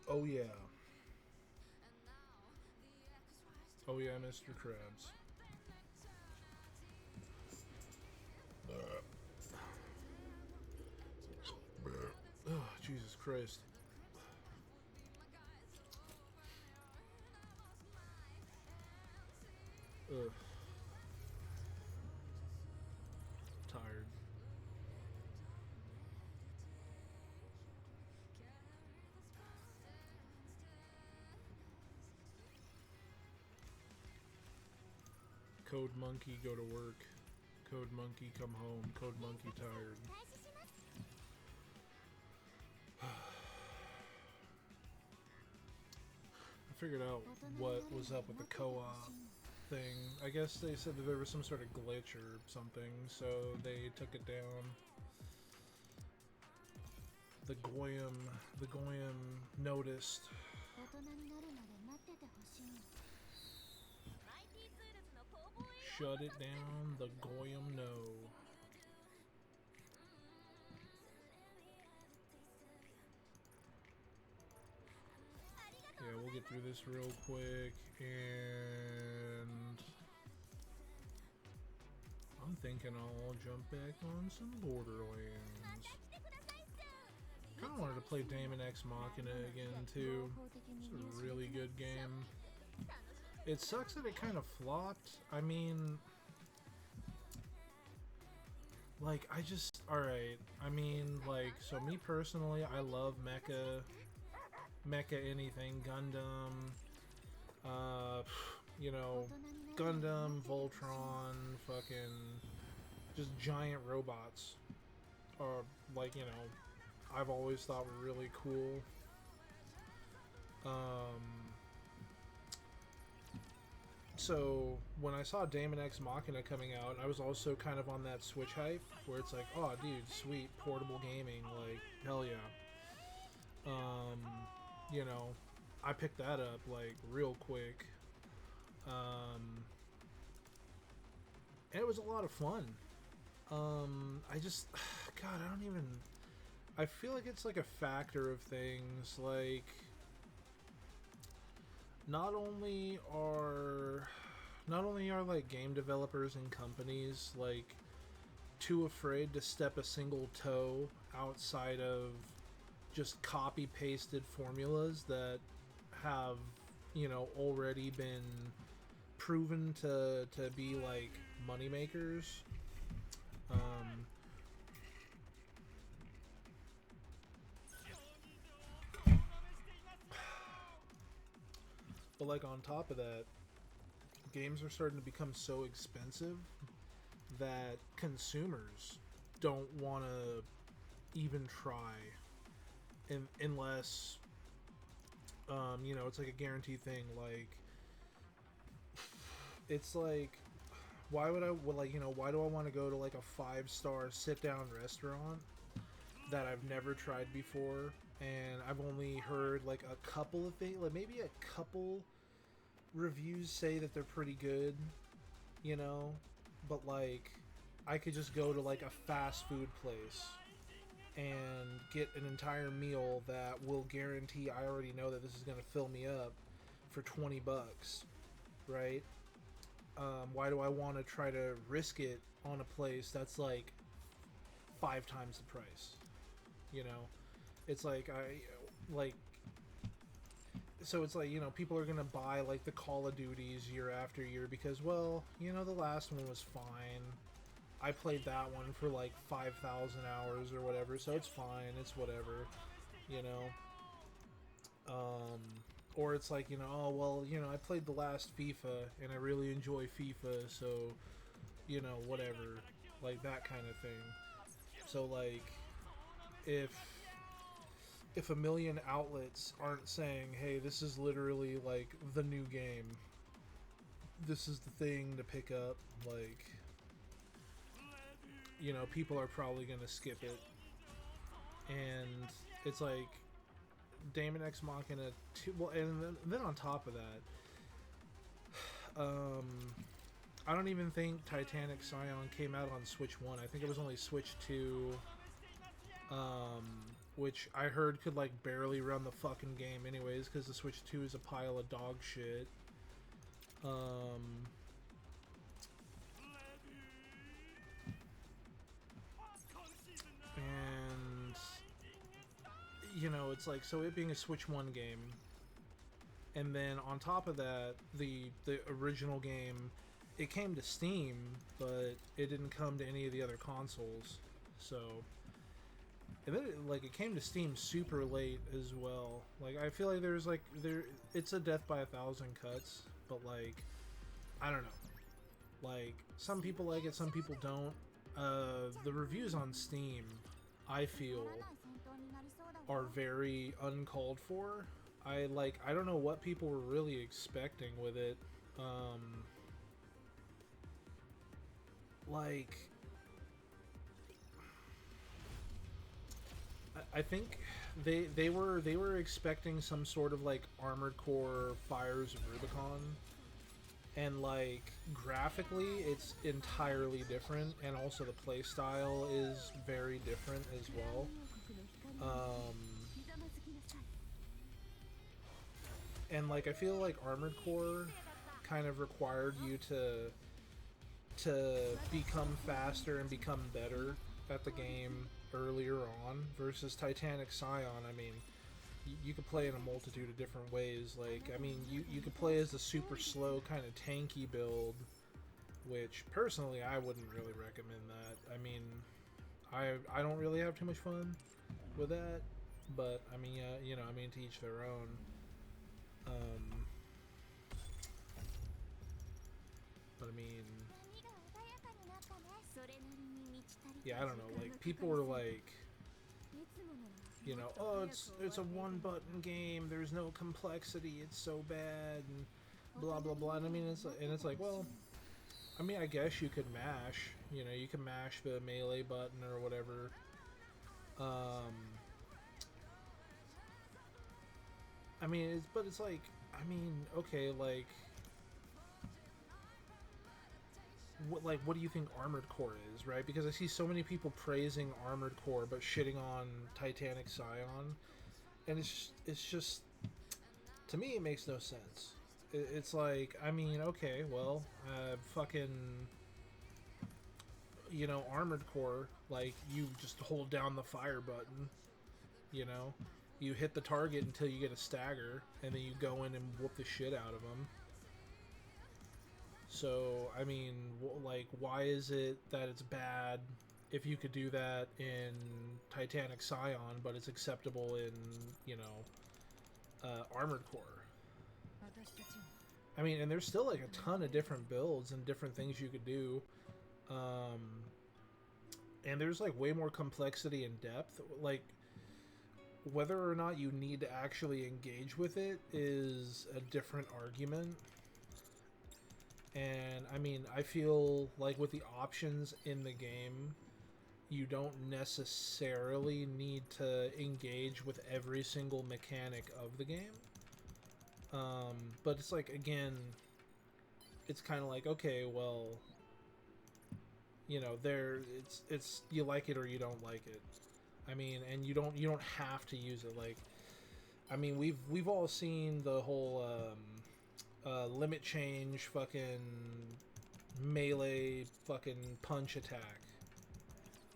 Oh yeah. Oh yeah, Mr. Krabs. Oh, Jesus Christ. Ugh. Tired. Code Monkey go to work. Code Monkey come home. Code Monkey tired. I figured out what was up with the co-op thing. I guess they said that there was some sort of glitch or something, so they took it down. The Goyim noticed. Shut it down, the Goyim know. Yeah, we'll get through this real quick, and I'm thinking I'll jump back on some Borderlands. Kind of wanted to play Daemon X Machina again too. It's a really good game. It sucks that it kind of flopped. I mean, like, alright. I mean, like, so me personally, I love mecha anything, Gundam, uh, you know, Gundam, Voltron, fucking, just giant robots, or, like, you know, I've always thought were really cool. So when I saw Daemon X Machina coming out, I was also kind of on that Switch hype, where it's like, oh dude, sweet, portable gaming, like, hell yeah. You know, I picked that up, like, real quick. And it was a lot of fun. I just, God, I don't even, I feel like it's like a factor of things, like, not only are like game developers and companies like too afraid to step a single toe outside of just copy pasted formulas that have, you know, already been proven to be like money makers. But like on top of that, games are starting to become so expensive that consumers don't want to even try unless you know, it's like a guaranteed thing. Like, it's like, why would I, well, like, you know, why do I want to go to like a 5-star sit down restaurant that I've never tried before, and I've only heard like a couple of things, like maybe a couple reviews say that they're pretty good, you know, but like, I could just go to like a fast food place and get an entire meal that will guarantee I already know that this is going to fill me up for $20, right? Why do I want to try to risk it on a place that's like 5 times the price? You know, it's like like so it's like, you know, people are gonna buy like the Call of Duties year after year because, well, you know, the last one was fine. I played that one for like 5,000 hours or whatever, so it's fine. It's whatever, you know. Or it's like, you know, oh well, you know, I played the last FIFA and I really enjoy FIFA, so, you know, whatever, like that kind of thing. So like, if a million outlets aren't saying, hey, this is literally like the new game, this is the thing to pick up, like, you know, people are probably gonna skip it. And it's like Daemon X Machina 2, well, and then on top of that, I don't even think Titanic Scion came out on Switch 1. I think it was only Switch 2, which I heard could like barely run the fucking game anyways because the Switch 2 is a pile of dog shit. And you know, it's like, so it being a Switch 1 game, and then on top of that, the original game, it came to Steam, but it didn't come to any of the other consoles. So, and then it came to Steam super late as well. Like, I feel like there's like it's a death by a thousand cuts, but like, I don't know. Like, some people like it, some people don't. The reviews on Steam, I feel, are very uncalled for. I don't know what people were really expecting with it. Like, I think they were expecting some sort of like Armored Core Fires of Rubicon, and like graphically it's entirely different, and also the play style is very different as well. And like I feel like Armored Core kind of required you to become faster and become better at the game earlier on, versus Titanic Scion. I mean, you could play in a multitude of different ways. Like, I mean, you could play as the super slow kind of tanky build, which personally I wouldn't really recommend that. I mean, I don't really have too much fun with that, but I mean, you know, I mean, to each their own. But I mean, yeah, I don't know. Like, people were like, you know, oh, it's a one button game. There's no complexity. It's so bad, and blah blah blah. And I mean, it's like, well, I mean, I guess you could mash. You know, you can mash the melee button or whatever. I mean, it's like, I mean, okay, like, what do you think Armored Core is, right? Because I see so many people praising Armored Core but shitting on Titanic Scion, and it's just to me it makes no sense. It's like, I mean, okay, well, fucking, you know, Armored Core, like, you just hold down the fire button, you know, you hit the target until you get a stagger, and then you go in and whoop the shit out of them. So, I mean, like, why is it that it's bad if you could do that in Titanic Scion, but it's acceptable in, you know, Armored Core? I mean, and there's still, like, a ton of different builds and different things you could do. And there's, like, way more complexity and depth. Like, whether or not you need to actually engage with it is a different argument. And I mean, I feel like with the options in the game, you don't necessarily need to engage with every single mechanic of the game. But it's like, again, it's kind of like, okay, well, you know, it's you like it or you don't like it. I mean, and you don't have to use it. Like, I mean, we've all seen the whole limit change fucking melee fucking punch attack,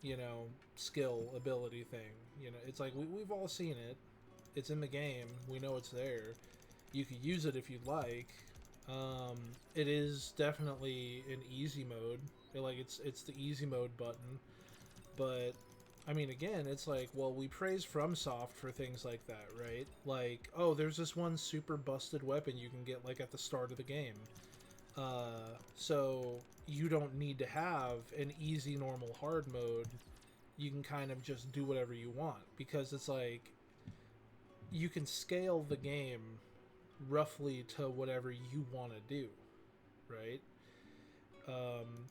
you know, skill ability thing. You know, it's like we've all seen it. It's in the game. We know it's there. You could use it if you'd like. It is definitely an easy mode. It's the easy mode button. But I mean, again, it's like, well, we praise FromSoft for things like that, right? Like, oh, there's this one super busted weapon you can get, like, at the start of the game. So you don't need to have an easy, normal, hard mode. You can kind of just do whatever you want, because it's like, you can scale the game roughly to whatever you want to do, right?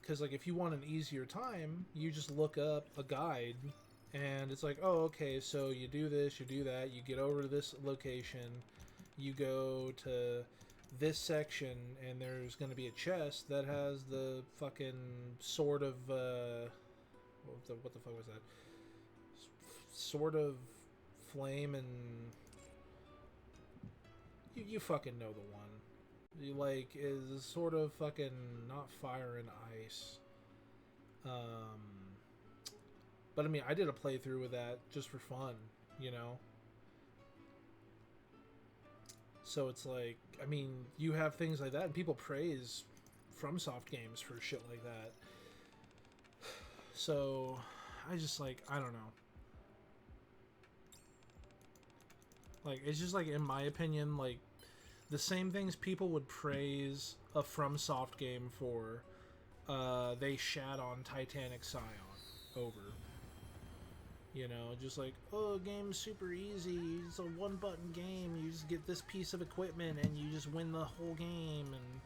Because, like, if you want an easier time, you just look up a guide, and it's like, oh, okay, so you do this, you do that, you get over to this location, you go to this section, and there's going to be a chest that has the fucking sort of, what the fuck was that? Sort of Flame and you fucking know the one. You like is sort of fucking not fire and ice. But I mean, I did a playthrough with that just for fun, you know. So it's like, I mean, you have things like that, and people praise FromSoft games for shit like that. So I just like, I don't know. Like, it's just like, in my opinion, like, the same things people would praise a FromSoft game for, they shat on Titanic Scion over. You know, just like, oh, game's super easy. It's a one-button game. You just get this piece of equipment and you just win the whole game. And,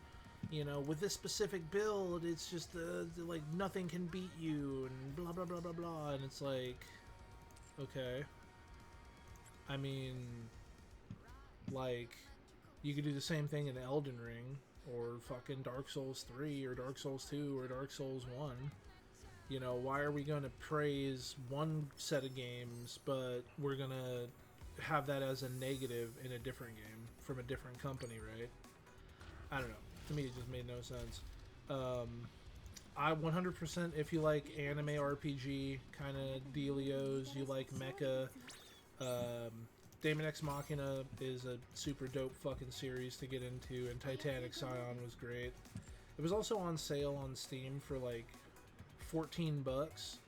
you know, with this specific build, it's just, like, nothing can beat you and blah, blah, blah, blah, blah. And it's like, okay. I mean, like, you could do the same thing in Elden Ring or fucking Dark Souls 3 or Dark Souls 2 or Dark Souls 1. You know, why are we going to praise one set of games, but we're going to have that as a negative in a different game from a different company, right? I don't know. To me, it just made no sense. I 100%, if you like anime RPG kind of dealios, you like mecha, Daemon X Machina is a super dope fucking series to get into, and Titanic Scion was great. It was also on sale on Steam for like $14,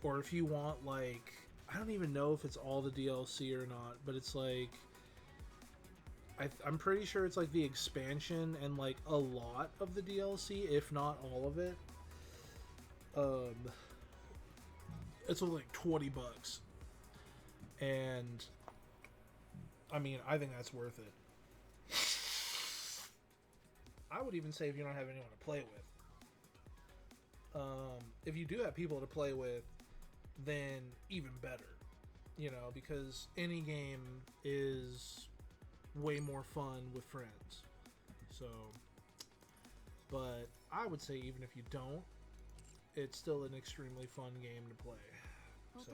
or if you want, like, I don't even know if it's all the DLC or not, but it's like, I'm pretty sure it's like the expansion and like a lot of the DLC, if not all of it. It's only like $20, and I mean, I think that's worth it. I would even say if you don't have anyone to play with. If you do have people to play with, then even better. You know, because any game is way more fun with friends. So, but I would say even if you don't, it's still an extremely fun game to play. So,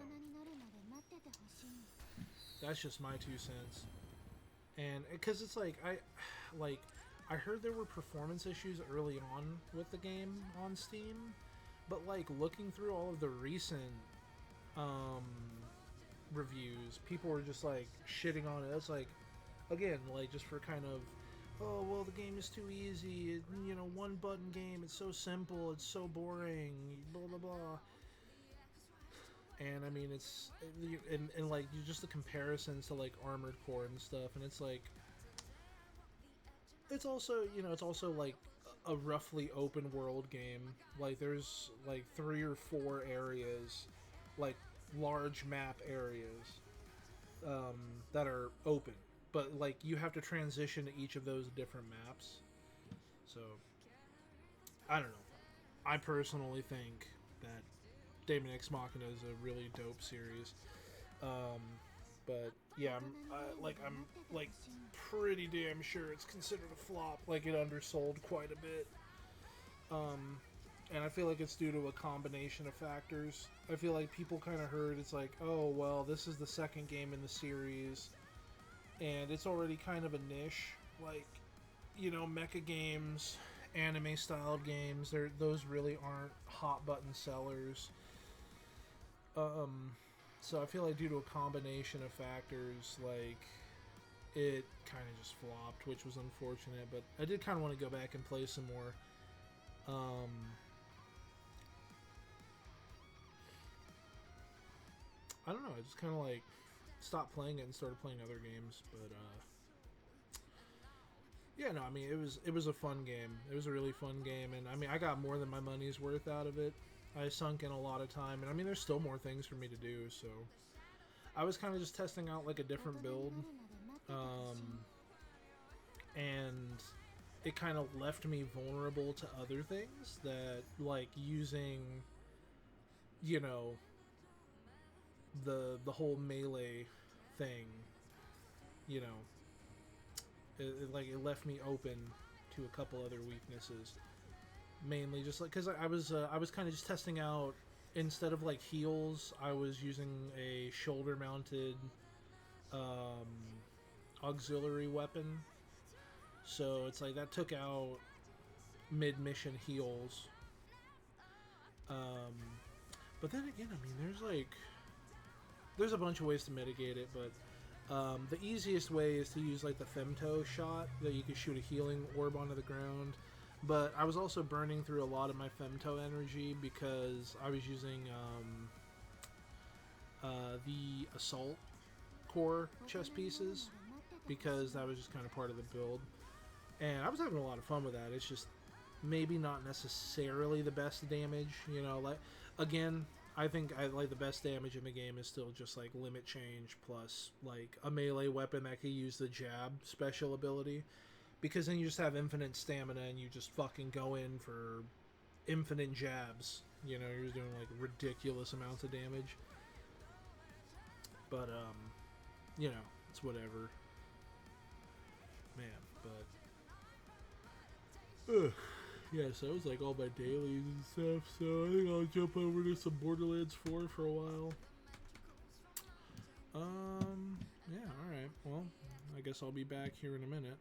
that's just my 2 cents. And because it's like, I heard there were performance issues early on with the game on Steam, but like looking through all of the recent reviews, people were just like shitting on it. It's like, again, like just for kind of, oh well, the game is too easy. It, you know, one button game. It's so simple. It's so boring. Blah blah blah. And I mean, it's and like just the comparisons to like Armored Core and stuff, and it's like, it's also, you know, it's also like a roughly open world game. Like there's like 3 or 4 areas, like large map areas, that are open, but like you have to transition to each of those different maps. So I don't know. I personally think that Daemon X Machina is a really dope series. But yeah, I'm like pretty damn sure it's considered a flop. Like it undersold quite a bit. And I feel like it's due to a combination of factors. I feel like people kind of heard it's like, oh well, this is the second game in the series, and it's already kind of a niche. Like, you know, mecha games, anime styled games, those really aren't hot button sellers. So I feel like due to a combination of factors, like it kind of just flopped, which was unfortunate. But I did kind of want to go back and play some more. I don't know. I just kind of like stopped playing it and started playing other games. But yeah, no. I mean, it was a fun game. It was a really fun game, and I mean, I got more than my money's worth out of it. I sunk in a lot of time, and I mean, there's still more things for me to do. So I was kind of just testing out like a different build, and it kind of left me vulnerable to other things that, like using, you know, the whole melee thing, you know, it left me open to a couple other weaknesses. Mainly just like because I was kind of just testing out, instead of like heals, I was using a shoulder mounted um, auxiliary weapon. So it's like that took out mid-mission heals. Um, but then again, I mean, there's a bunch of ways to mitigate it, but the easiest way is to use like the femto shot that you can shoot a healing orb onto the ground. But I was also burning through a lot of my femto energy because I was using the assault core chest pieces because that was just kind of part of the build. And I was having a lot of fun with that. It's just maybe not necessarily the best damage, you know, like again, I think I like the best damage in the game is still just like limit change plus like a melee weapon that can use the jab special ability because then you just have infinite stamina and you just fucking go in for infinite jabs. You know, you're doing like ridiculous amounts of damage. But you know, it's whatever. Man, but yeah, so it was like all my dailies and stuff, so I think I'll jump over to some Borderlands 4 for a while. Yeah, alright. Well, I guess I'll be back here in a minute.